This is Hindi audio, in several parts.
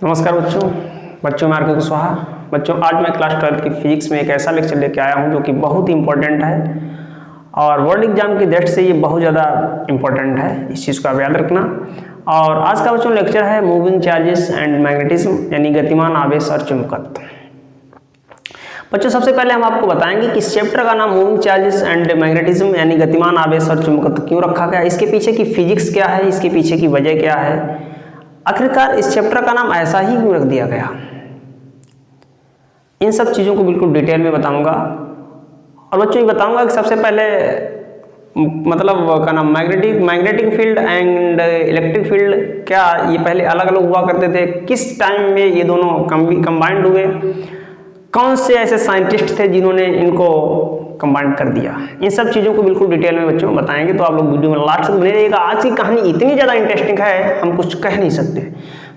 नमस्कार बच्चों मैं आर.के. कुशवाहा। बच्चों आज मैं क्लास 12 की फिजिक्स में एक ऐसा लेक्चर लेके आया हूं जो कि बहुत ही इंपॉर्टेंट है और बोर्ड एग्जाम की दृष्टि से ये बहुत ज़्यादा इंपॉर्टेंट है, इस चीज़ को आप याद रखना। और आज का बच्चों लेक्चर है मूविंग चार्जेस एंड मैग्नेटिज्म, यानी गतिमान आवेश और चुंबकत्व। बच्चों सबसे पहले हम आपको बताएंगे कि इस चैप्टर का नाम मूविंग चार्जेस एंड मैग्नेटिज्म यानी गतिमान आवेश और चुंबकत्व क्यों रखा गया, इसके पीछे की फिजिक्स क्या है, इसके पीछे की वजह क्या है, आखिरकार इस चैप्टर का नाम ऐसा ही क्यों रख दिया गया। इन सब चीज़ों को बिल्कुल डिटेल में बताऊंगा। और बच्चों ये बताऊंगा कि सबसे पहले मतलब का नाम magnetic field and electric field क्या ये पहले अलग अलग हुआ करते थे, किस टाइम में ये दोनों कंबाइंड हुए, कौन से ऐसे साइंटिस्ट थे जिन्होंने इनको कंबाइंड कर दिया, इन सब चीज़ों को बिल्कुल डिटेल में बच्चों बताएंगे। तो आप लोग वीडियो में लास्ट तक बने रहिएगा। आज की कहानी इतनी ज़्यादा इंटरेस्टिंग है हम कुछ कह नहीं सकते।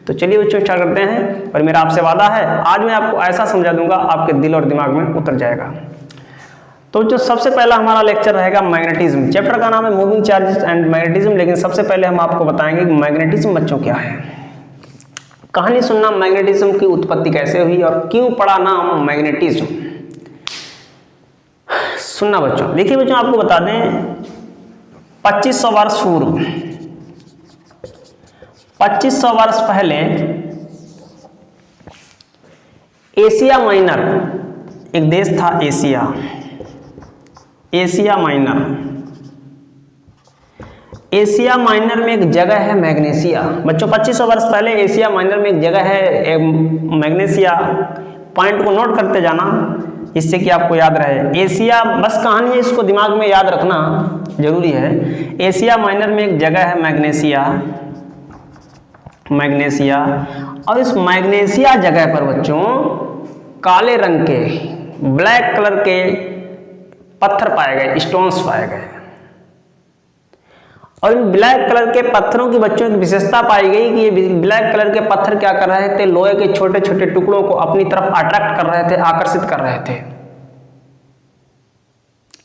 तो चलिए बच्चों स्टार्ट करते हैं। और मेरा आपसे वादा है आज मैं आपको ऐसा समझा दूंगा आपके दिल और दिमाग में उतर जाएगा। तो जो सबसे पहला हमारा लेक्चर रहेगा मैग्नेटिज्म। चैप्टर का नाम है मूविंग चार्जेस एंड मैग्नेटिज्म, लेकिन सबसे पहले हम आपको बताएंगे कि मैग्नेटिज्म बच्चों क्या है। कहानी सुनना मैग्नेटिज्म की उत्पत्ति कैसे हुई और क्यों पड़ा नाम मैग्नेटिज्म, सुनना बच्चों। देखिए बच्चों आपको बता दें 2500 वर्ष पूर्व 2500 वर्ष पहले एशिया माइनर एक देश था, एशिया माइनर में एक जगह है मैग्नेशिया। बच्चों 2500 वर्ष पहले एशिया माइनर में एक जगह है मैग्नेशिया। पॉइंट को नोट करते जाना इससे कि आपको याद रहे। एशिया बस कहानी है, इसको दिमाग में याद रखना जरूरी है। एशिया माइनर में एक जगह है मैग्नेशिया और इस मैग्नेशिया जगह पर बच्चों काले रंग के ब्लैक कलर के पत्थर पाए गए, स्टोन्स पाए गए। और इन ब्लैक कलर के पत्थरों की बच्चों की विशेषता पाई गई कि ये ब्लैक कलर के पत्थर क्या कर रहे थे, लोहे के छोटे छोटे टुकड़ों को अपनी तरफ अट्रैक्ट कर रहे थे, आकर्षित कर रहे थे।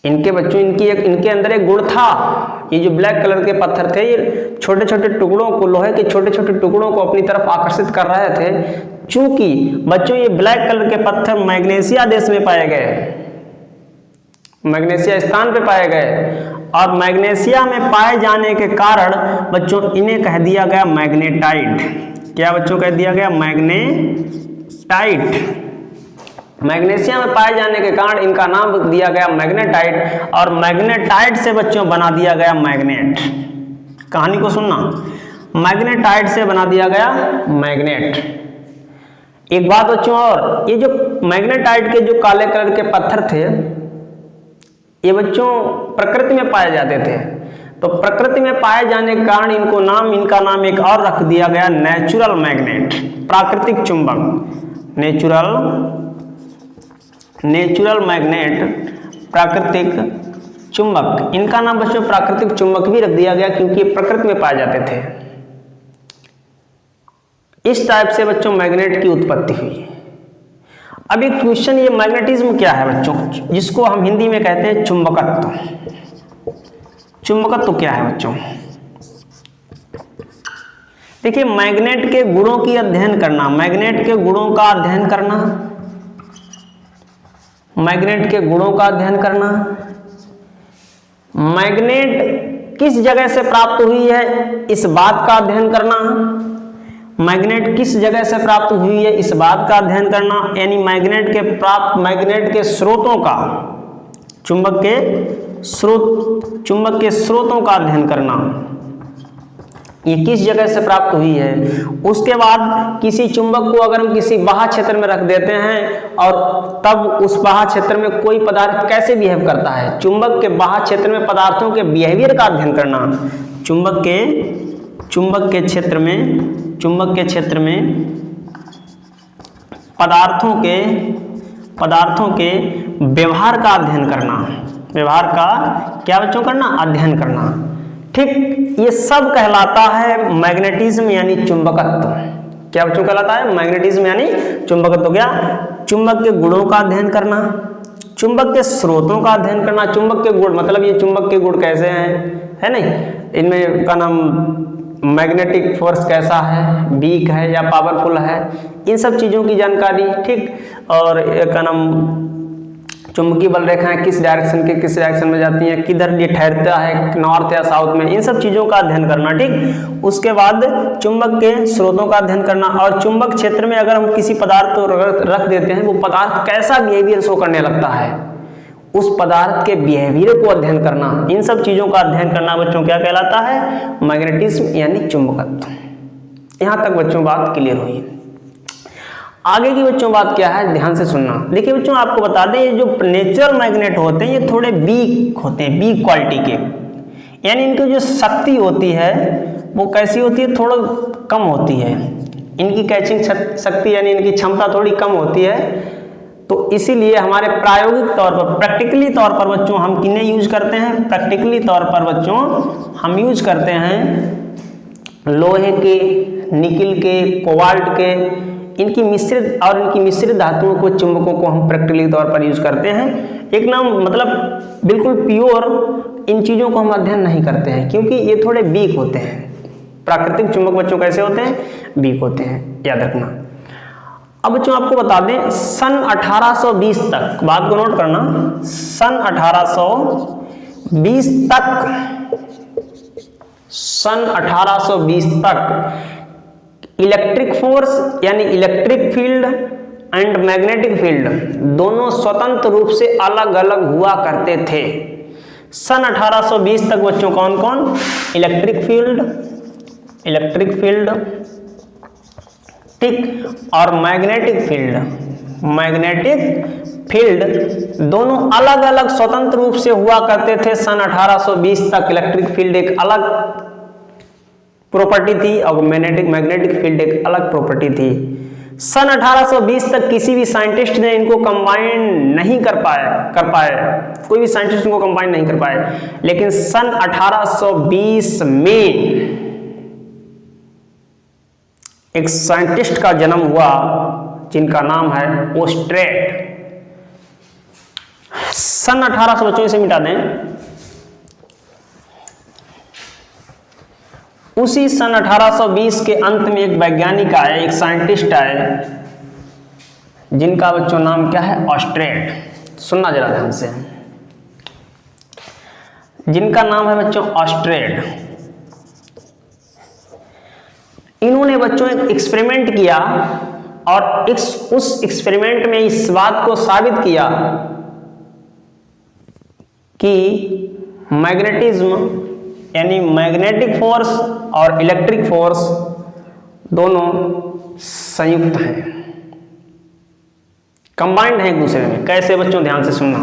इनके बच्चों इनके अंदर एक गुण था, ये जो ब्लैक कलर के पत्थर थे ये छोटे छोटे टुकड़ों को, लोहे के छोटे छोटे टुकड़ों को अपनी तरफ आकर्षित कर रहे थे। चूंकि बच्चों ये ब्लैक कलर के पत्थर मैग्नेशिया देश में पाए गए, मैग्नेशिया स्थान पे पाए गए और मैग्नेशिया में पाए जाने के कारण बच्चों इन्हें कह दिया गया मैग्नेटाइट। क्या बच्चों कह दिया गया? मैग्नेटाइट। मैग्नेशिया में पाए जाने के कारण इनका नाम दिया गया मैग्नेटाइट और मैग्नेटाइट से बच्चों बना दिया गया मैग्नेट। कहानी को सुनना, मैग्नेटाइट से बना दिया गया मैग्नेट। एक बात बच्चों और, ये जो मैग्नेटाइट के जो काले कलर के पत्थर थे ये बच्चों प्रकृति में पाए जाते थे। तो प्रकृति में पाए जाने के कारण इनका नाम एक और रख दिया गया नेचुरल मैग्नेट, प्राकृतिक चुंबक। नेचुरल मैग्नेट, प्राकृतिक चुंबक। इनका नाम बच्चों प्राकृतिक चुंबक भी रख दिया गया क्योंकि ये प्रकृति में पाए जाते थे। इस टाइप से बच्चों मैग्नेट की उत्पत्ति हुई। अब एक क्वेश्चन, ये मैग्नेटिज्म क्या है बच्चों, जिसको हम हिंदी में कहते हैं चुंबकत्व। चुंबकत्व क्या है बच्चों? देखिए मैग्नेट के गुणों की अध्ययन करना, मैग्नेट के गुणों का अध्ययन करना, मैग्नेट के गुणों का अध्ययन करना। मैग्नेट किस जगह से प्राप्त हुई है इस बात का अध्ययन करना, मैग्नेट किस जगह से प्राप्त हुई है इस बात का अध्ययन करना, यानी मैग्नेट के स्रोतों का, चुंबक के स्रोतों का अध्ययन करना, ये किस जगह से प्राप्त हुई है। उसके बाद किसी चुंबक को अगर हम किसी बाह्य क्षेत्र में रख देते हैं और तब उस बाह्य क्षेत्र में कोई पदार्थ कैसे बिहेव करता है, चुंबक के बाह्य क्षेत्र में पदार्थों के बिहेवियर का अध्ययन करना। चुंबक के क्षेत्र में पदार्थों के व्यवहार का अध्ययन करना, व्यवहार का क्या बच्चों करना? अध्ययन करना। ठीक, ये सब कहलाता है मैग्नेटिज्म यानी चुंबकत्व। क्या बच्चों कहलाता है? मैग्नेटिज्म यानी चुंबकत्व। क्या? चुंबक के गुणों का अध्ययन करना, चुंबक के स्रोतों का अध्ययन करना। चुंबक के गुण मतलब ये चुंबक के गुण कैसे हैं, है नहीं, इनमें का नाम मैग्नेटिक फोर्स कैसा है, वीक है या पावरफुल है, इन सब चीज़ों की जानकारी, ठीक। और क्या नाम चुंबकीय बल रेखाएं किस डायरेक्शन में जाती हैं, किधर ये ठहरता है, नॉर्थ या साउथ में, इन सब चीज़ों का अध्ययन करना, ठीक। उसके बाद चुंबक के स्रोतों का अध्ययन करना, और चुंबक क्षेत्र में अगर हम किसी पदार्थ को रख देते हैं, वो पदार्थ कैसा बिहेवियर शो करने लगता है, उस पदार्थ के बिहेवियर को अध्ययन करना, इन सब चीज़ों का अध्ययन करना बच्चों क्या कहलाता है, मैग्नेटिज्म यानी चुंबकत्व। यहाँ तक बच्चों बात क्लियर हुई। आगे की बच्चों बात क्या है, ध्यान से सुनना। देखिए बच्चों, आपको बता दें, ये जो नेचुरल मैग्नेट होते हैं ये थोड़े वीक होते हैं, वीक क्वालिटी के, यानी इनकी जो शक्ति होती है वो कैसी होती है, थोड़ा कम होती है, इनकी कैचिंग शक्ति यानी इनकी क्षमता थोड़ी कम होती है। तो इसीलिए हमारे प्रायोगिक तौर पर, प्रैक्टिकली तौर पर बच्चों हम किन्हें यूज करते हैं, प्रैक्टिकली तौर पर बच्चों हम यूज करते हैं लोहे के, निकिल के, कोबाल्ट के, इनकी मिश्रित धातुओं को, चुंबकों को हम प्रैक्टिकली तौर पर यूज करते हैं। एक नाम मतलब बिल्कुल प्योर इन चीज़ों को हम अध्ययन नहीं करते हैं, क्योंकि ये थोड़े वीक होते हैं। प्राकृतिक चुंबक बच्चों कैसे होते हैं, वीक होते हैं, याद रखना। अब बच्चों आपको बता दें, सन 1820 तक, बात को नोट करना, सन 1820 तक इलेक्ट्रिक फोर्स यानी electric field and magnetic field दोनों स्वतंत्र रूप से अलग अलग हुआ करते थे। सन 1820 तक बच्चों कौन कौन, इलेक्ट्रिक फील्ड, ठीक, और मैग्नेटिक फील्ड दोनों अलग अलग स्वतंत्र रूप से हुआ करते थे। सन 1820 तक इलेक्ट्रिक फील्ड एक अलग प्रॉपर्टी थी और मैग्नेटिक फील्ड एक अलग प्रॉपर्टी थी। सन 1820 तक किसी भी साइंटिस्ट ने इनको कंबाइन नहीं कर पाए, कोई भी साइंटिस्ट इनको कंबाइन नहीं कर पाए। लेकिन सन 1820 में एक साइंटिस्ट का जन्म हुआ जिनका नाम है ओस्ट्रेट। सन 1800 बच्चों इसे मिटा दें, उसी सन 1820 के अंत में एक वैज्ञानिक आए, एक साइंटिस्ट आए, जिनका बच्चों नाम क्या है, ऑस्ट्रेट। सुनना जरा ध्यान से, जिनका नाम है बच्चों ऑस्ट्रेट। इन्होंने बच्चों एक एक्सपेरिमेंट किया और उस एक्सपेरिमेंट में इस बात को साबित किया कि मैग्नेटिज्म यानी मैग्नेटिक फोर्स और इलेक्ट्रिक फोर्स दोनों संयुक्त हैं, कंबाइंड हैं एक दूसरे में। कैसे बच्चों, ध्यान से सुनना।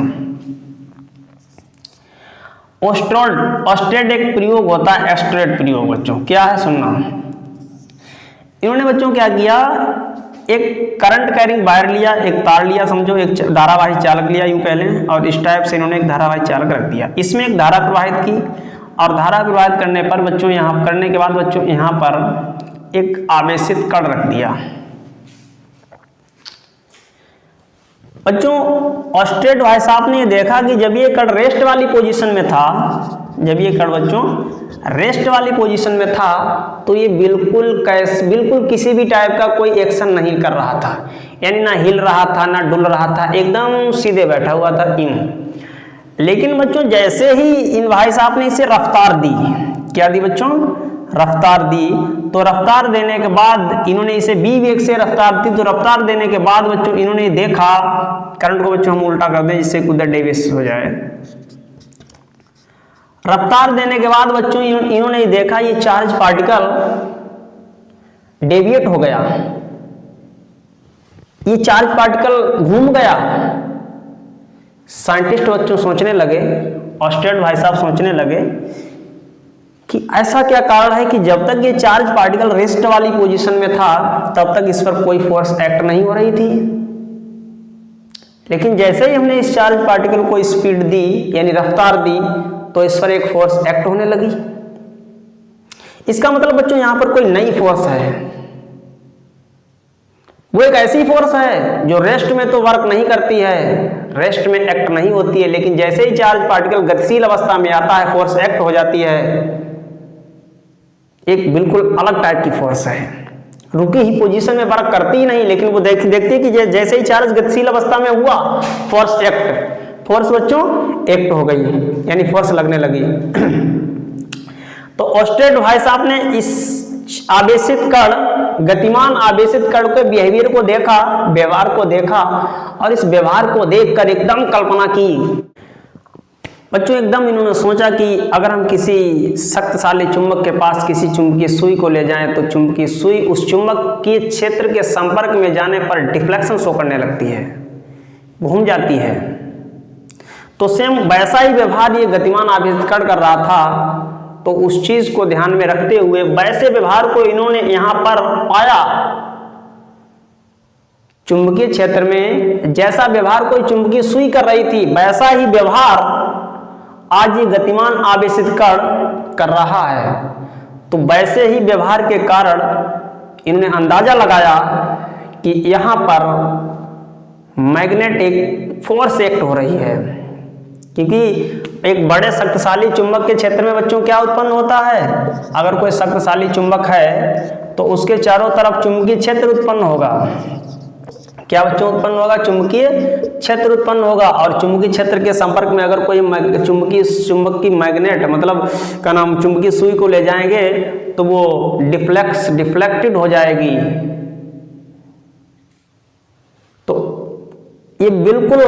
ऑस्ट्रेट एक प्रयोग होता है, एस्ट्रेट प्रयोग बच्चों, क्या है सुनना। इन्होंने बच्चों क्या किया, एक करंट कैरिंग वायर लिया, एक तार लिया, समझो एक धारावाही चालक लिया यूं कह लें, और इस टाइप से इन्होंने एक धारावाही चालक रख दिया। इसमें एक धारा प्रवाहित की, और धारा प्रवाहित करने पर बच्चों करने के बाद बच्चों यहाँ पर एक आवेशित कण रख दिया। बच्चों ऑस्ट्रेट भाई साहब ने देखा कि जब ये कण रेस्ट वाली पोजीशन में था, जब ये कण बच्चों रेस्ट वाली पोजीशन में था, तो ये बिल्कुल किसी भी टाइप का कोई एक्शन नहीं कर रहा था, यानी ना हिल रहा था ना डुल रहा था, एकदम सीधे बैठा हुआ था इन। लेकिन बच्चों जैसे ही इन भाई साहब ने इसे रफ्तार दी, क्या दी बच्चों, रफ्तार दी, तो रफ्तार देने के बाद इन्होंने इसे v वेग से रफ्तार दी, तो रफ्तार देने के बाद बच्चों इन्होंने देखा, करंट को बच्चों हम उल्टा कर दें जिससे उधर डेविएट हो जाए। रफ्तार देने के बाद बच्चों इन्होंने देखा ये चार्ज पार्टिकल डेविएट हो गया, ये चार्ज पार्टिकल घूम गया। साइंटिस्ट बच्चों सोचने लगे, ऑस्ट्रेट भाई साहब सोचने लगे कि ऐसा क्या कारण है कि जब तक ये चार्ज पार्टिकल रेस्ट वाली पोजीशन में था तब तक इस पर कोई फोर्स एक्ट नहीं हो रही थी, लेकिन जैसे ही हमने इस चार्ज पार्टिकल को स्पीड दी यानी रफ्तार दी, तो इस पर एक फोर्स एक्ट होने लगी। इसका मतलब बच्चों यहां पर कोई नई फोर्स है, वो एक ऐसी फोर्स है जो रेस्ट में तो वर्क नहीं करती है, रेस्ट में एक्ट नहीं होती है, लेकिन जैसे ही चार्ज पार्टिकल गतिशील अवस्था में आता है फोर्स एक्ट हो जाती है। एक बिल्कुल अलग टाइप की फोर्स है, रुकी ही पोजीशन में वर्क करती ही नहीं, लेकिन वो देखती है कि जैसे ही चार्ज गतिशील अवस्था में हुआ फोर्स एक्ट, फोर्स बच्चों एक्ट हो गई, यानी फोर्स लगने लगी। तो ऑस्टेड भाई साहब ने इस आवेशित कण, गतिमान आवेशित कण के बिहेवियर को देखा, व्यवहार को देखा, और इस व्यवहार को देखकर एकदम कल्पना की बच्चों, एकदम इन्होंने सोचा कि अगर हम किसी शक्तिशाली चुंबक के पास किसी चुंबकीय सुई को ले जाएं तो चुंबकीय सुई उस चुंबक के क्षेत्र के संपर्क में जाने पर डिफ्लेक्शन शो करने लगती है, घूम जाती है। तो सेम वैसा ही व्यवहार ये गतिमान आवेशित कण कर रहा था। तो उस चीज को ध्यान में रखते हुए वैसे व्यवहार को इन्होंने यहां पर पाया। चुंबकीय क्षेत्र में जैसा व्यवहार कोई चुंबकीय सुई कर रही थी, वैसा ही व्यवहार आज ये गतिमान आवेशित कण कर रहा है। तो वैसे ही व्यवहार के कारण इन्होंने अंदाजा लगाया कि यहां पर मैग्नेटिक फोर्स एक्ट हो रही है, क्योंकि एक बड़े शक्तिशाली चुंबक के क्षेत्र में बच्चों क्या उत्पन्न होता है, अगर कोई शक्तिशाली चुंबक है तो उसके चारों तरफ चुंबकीय क्षेत्र उत्पन्न होगा। क्या बच्चों उत्पन्न होगा? चुंबकीय क्षेत्र उत्पन्न होगा। और चुंबकीय क्षेत्र के संपर्क में अगर कोई चुंबक की मैग्नेट मतलब का नाम चुंबकीय सुई को ले जाएंगे तो वो डिफ्लेक्टेड हो जाएगी। तो ये बिल्कुल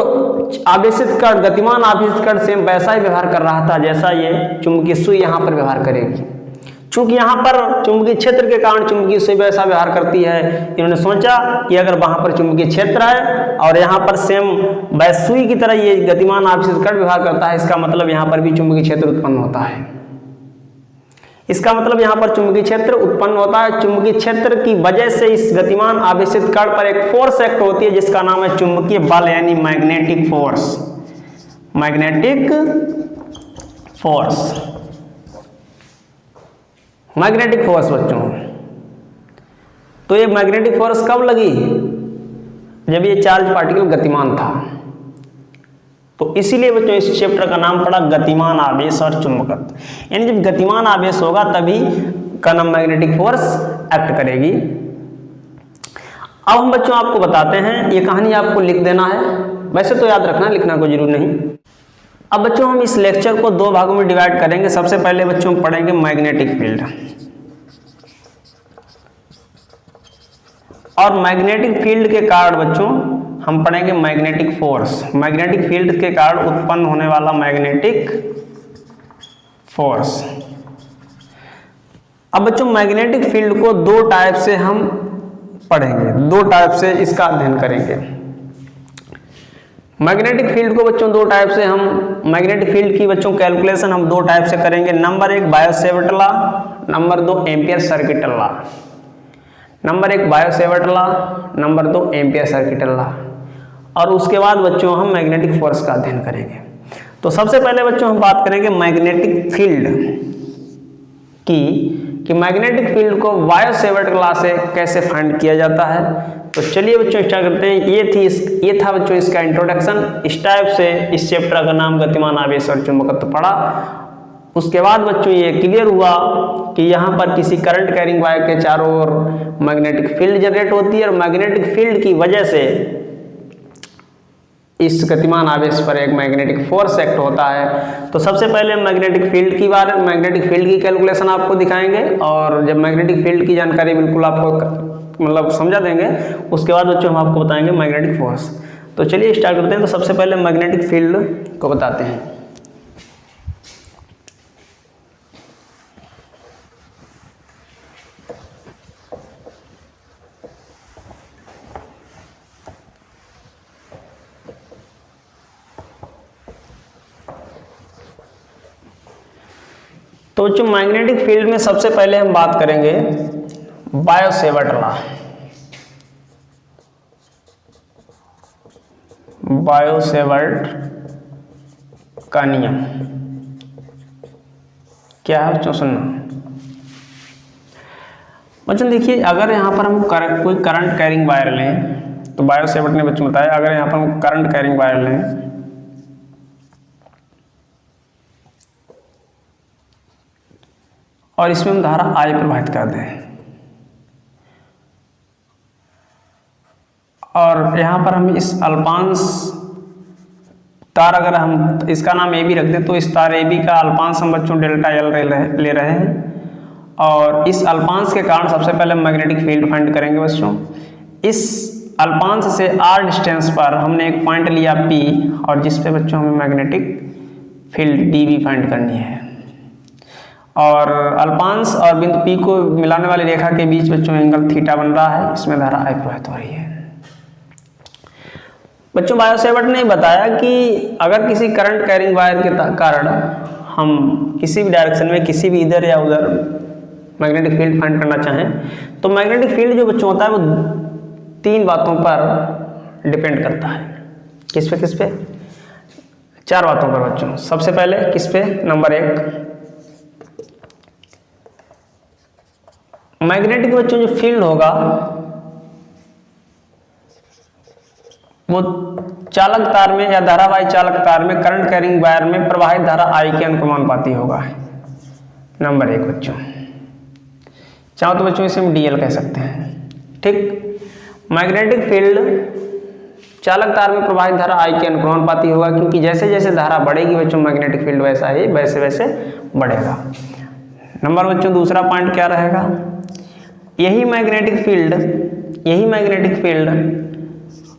आवेशित कण, गतिमान आवेशित कण सेम वैसा ही व्यवहार कर रहा था जैसा ये चुंबकीय सुई यहां पर व्यवहार करेगी। चूंकि यहां पर चुंबकीय क्षेत्र के कारण चुंबकीय सुई वैसा व्यवहार करती है, इन्होंने सोचा कि अगर वहां पर चुंबकीय क्षेत्र है और यहां पर सेम वैसे सुई की तरह ये गतिमान आवेशित कण व्यवहार करता है, इसका मतलब यहां पर भी चुंबकीय क्षेत्र उत्पन्न होता है। इसका मतलब यहां पर चुंबकीय क्षेत्र उत्पन्न होता है। चुंबकीय क्षेत्र की वजह से इस गतिमान आवेशित कण पर एक फोर्स एक्ट होती है जिसका नाम है चुंबकीय बल, यानी magnetic force. Magnetic force, magnetic force बच्चों। तो ये मैग्नेटिक फोर्स कब लगी? जब ये चार्ज पार्टिकल गतिमान था। तो इसीलिए बच्चों इस चैप्टर का नाम पड़ा गतिमान आवेश और चुंबकत्व। यानी जब गतिमान आवेश होगा तभी का नाम मैग्नेटिक फोर्स एक्ट करेगी। अब हम बच्चों आपको बताते हैं, ये कहानी आपको लिख देना है, वैसे तो याद रखना, लिखना कोई जरूरी नहीं। अब बच्चों हम इस लेक्चर को दो भागों में डिवाइड करेंगे। सबसे पहले बच्चों पढ़ेंगे मैग्नेटिक फील्ड, और मैग्नेटिक फील्ड के कारण बच्चों हम पढ़ेंगे मैग्नेटिक फोर्स। मैग्नेटिक फील्ड के कारण उत्पन्न होने वाला मैग्नेटिक फोर्स। अब बच्चों मैग्नेटिक फील्ड को दो टाइप से हम पढ़ेंगे, दो टाइप से इसका अध्ययन करेंगे। मैग्नेटिक फील्ड को बच्चों दो टाइप से हम, मैग्नेटिक फील्ड की बच्चों कैलकुलेशन हम दो टाइप से करेंगे। नंबर एक बायो-सेवर्ट लॉ, नंबर दो एम्पियर सर्किट लॉ। नंबर एक बायो-सेवर्ट लॉ, नंबर दो एम्पियर सर्किट लॉ। और उसके बाद बच्चों हम मैग्नेटिक फोर्स का अध्ययन करेंगे। तो सबसे पहले बच्चों हम बात करेंगे मैग्नेटिक फील्ड की, कि मैग्नेटिक फील्ड को बायो-सेवर्ट लॉ से कैसे फाइंड किया जाता है। तो चलिए बच्चों स्टार्ट करते हैं। ये था बच्चों इसका इंट्रोडक्शन। इस टाइप से इस चैप्टर का नाम गतिमान आवेश और चुंबकत्व पढ़ा। उसके बाद बच्चों ये क्लियर हुआ कि यहाँ पर किसी करंट कैरिंग वायर के चारों ओर मैग्नेटिक फील्ड जनरेट होती है, और मैग्नेटिक फील्ड की वजह से इस गतिमान आवेश पर एक मैग्नेटिक फोर्स एक्ट होता है। तो सबसे पहले मैग्नेटिक फील्ड की कैलकुलेशन आपको दिखाएंगे, और जब मैग्नेटिक फील्ड की जानकारी बिल्कुल आपको मतलब समझा देंगे, उसके बाद बच्चों हम आपको बताएंगे मैग्नेटिक फोर्स। तो चलिए स्टार्ट करते हैं। तो सबसे पहले मैग्नेटिक फील्ड को बताते हैं। तो जो मैग्नेटिक फील्ड में सबसे पहले हम बात करेंगे बायो-सेवर्ट लॉ। बायो-सेवर्ट का नियम क्या है बच्चों? सुनना बच्चों, देखिए अगर यहाँ पर हम कोई करंट कैरिंग वायर लें, तो बायो-सेवर्ट ने बच्चों बताया अगर यहाँ पर हम करंट कैरिंग वायर लें और इसमें हम धारा I प्रवाहित कर दें, और यहाँ पर हम इस अल्पांश तार, अगर हम इसका नाम ए बी रख दें तो इस तार ए बी का अल्पांश हम बच्चों डेल्टा एल ले रहे हैं, और इस अल्पांश के कारण सबसे पहले हम मैग्नेटिक फील्ड फाइंड करेंगे बच्चों। इस अल्पांश से r डिस्टेंस पर हमने एक पॉइंट लिया P, और जिस पे बच्चों हमें मैग्नेटिक फील्ड dB फाइंड करनी है, और अल्पांश और बिंदु P को मिलाने वाली रेखा के बीच बच्चों एंगल थीटा बन रहा है, इसमें धारा I प्रवाहित हो रही है। बच्चों बायो सेवर्ट ने बताया कि अगर किसी करंट कैरिंग वायर के कारण हम किसी भी डायरेक्शन में किसी भी इधर या उधर मैग्नेटिक फील्ड फाइंड करना चाहें तो मैग्नेटिक फील्ड जो बच्चों होता है वो 3 बातों पर डिपेंड करता है। किस पे 4 बातों पर बच्चों। सबसे पहले किस पे, नंबर 1 मैग्नेटिक बच्चों जो फील्ड होगा वो चालक तार में या धारावाही चालक तार में करंट कैरिंग वायर में प्रवाहित धारा I के अनुक्रमानुपाती होगा, नंबर 1 बच्चों। चाहो तो बच्चों इसे हम DL कह सकते हैं। ठीक, मैग्नेटिक फील्ड चालक तार में प्रवाहित धारा I के अनुक्रमानुपाती होगा, क्योंकि जैसे जैसे धारा बढ़ेगी बच्चों मैग्नेटिक फील्ड वैसा ही वैसे वैसे बढ़ेगा। नंबर बच्चों दूसरा पॉइंट क्या रहेगा, यही मैग्नेटिक फील्ड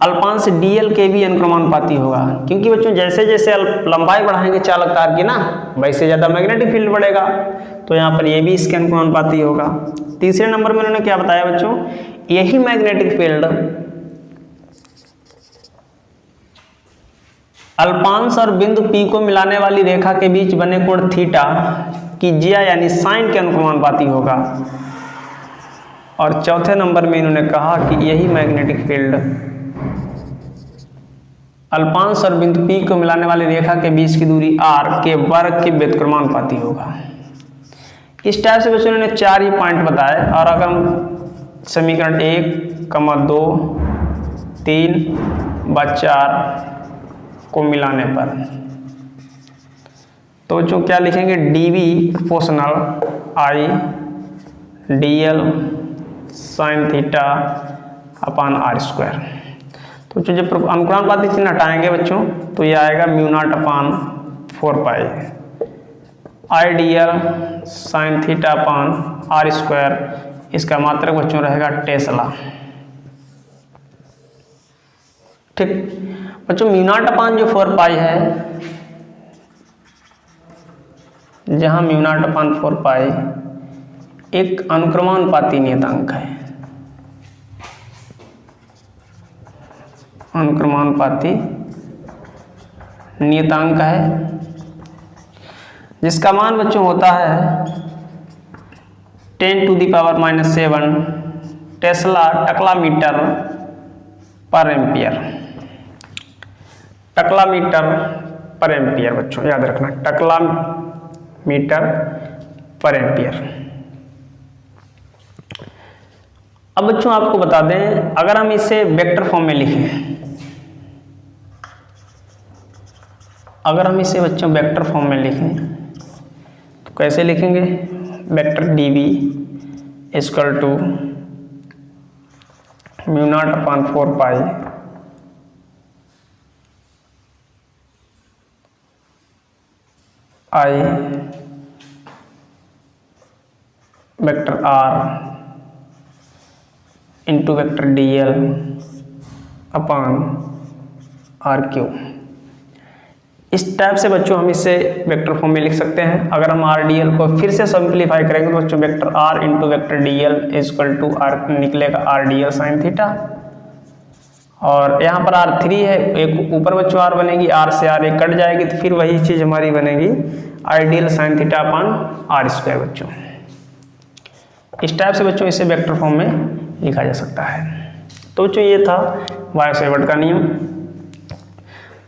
अल्पांश dl के भी अनुक्रमानुपाती होगा, क्योंकि बच्चों जैसे जैसे लंबाई बढ़ाएंगे चालक तार की ना वैसे ज़्यादा मैग्नेटिक फील्ड बढ़ेगा, तो यहाँ पर ये भी इसके अनुक्रमानुपाती होगा। तीसरे नंबर में उन्होंने क्या बताया बच्चों, यही मैग्नेटिक फील्ड अल्पांश और बिंदु P को मिलाने वाली रेखा के बीच बने कोण थीटा की ज्या यानी साइन के अनुक्रमानुपाती होगा। और चौथे नंबर में इन्होंने कहा कि यही मैग्नेटिक फील्ड अल्पांश और बिंदु P को मिलाने वाली रेखा के बीच की दूरी r के वर्ग के व्युत्क्रमानुपाती होगा। इस टाइप से बच्चों ने 4 ही पॉइंट बताए, और अगर हम समीकरण 1, 2, 3 व 4 को मिलाने पर तो बच्चों क्या लिखेंगे, dV proportional I dl sine theta upon r square. तो जब अनुक्रमानुपाती चिन्ह हटाएंगे बच्चों तो ये आएगा μ0 upon 4 pi I dl sine theta upon r square. इसका मात्रक बच्चों रहेगा टेस्ला। ठीक बच्चों, μ0 अपान जो 4 पाई है, जहां μ0 अपान 4 पाई एक अनुक्रमानुपाती नियतांक है, अनुक्रमानुपाती नियतांक है, जिसका मान बच्चों होता है 10⁻⁻7 टेस्ला टकला मीटर पर एम्पियर। टकला मीटर पर एम्पियर बच्चों याद रखना, टकला मीटर पर एम्पियर। अब बच्चों आपको बता दें, अगर हम इसे वेक्टर फॉर्म में लिखें, अगर हम इसे बच्चों वेक्टर फॉर्म में लिखें तो कैसे लिखेंगे, vector dV equal to μ0 upon 4 pi I vector R into vector dl upon r3। इस टाइप से बच्चों हम इसे वेक्टर फॉर्म में लिख सकते हैं। अगर हम r dl को फिर से सिंप्लीफाई करेंगे तो बच्चों vector r into vector dl equal to r निकलेगा r dl साइन थीटा, और यहाँ पर r3 है, एक ऊपर बच्चों r बनेगी, r से r एक कट जाएगी तो फिर वही चीज़ हमारी बनेगी r dl sine theta upon r square. बच्चों इस टाइप से बच्चों इसे वेक्टर फॉर्म में लिखा जा सकता है। तो बच्चों ये था बायो सेवर्ट का नियम।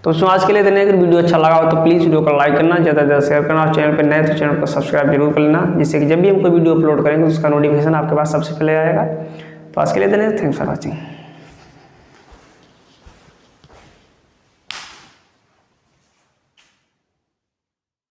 तो बच्चों आज के लिए इतना। अगर वीडियो अच्छा लगा हो तो प्लीज़ वीडियो को लाइक करना, ज़्यादा से ज़्यादा शेयर करना, और चैनल पर नए तो चैनल को सब्सक्राइब जरूर कर लेना, जिससे कि जब भी हम कोई वीडियो अपलोड करेंगे उसका नोटिफिकेशन आपके पास सबसे पहले आएगा। तो आज के लिए इतना। Thanks for watching.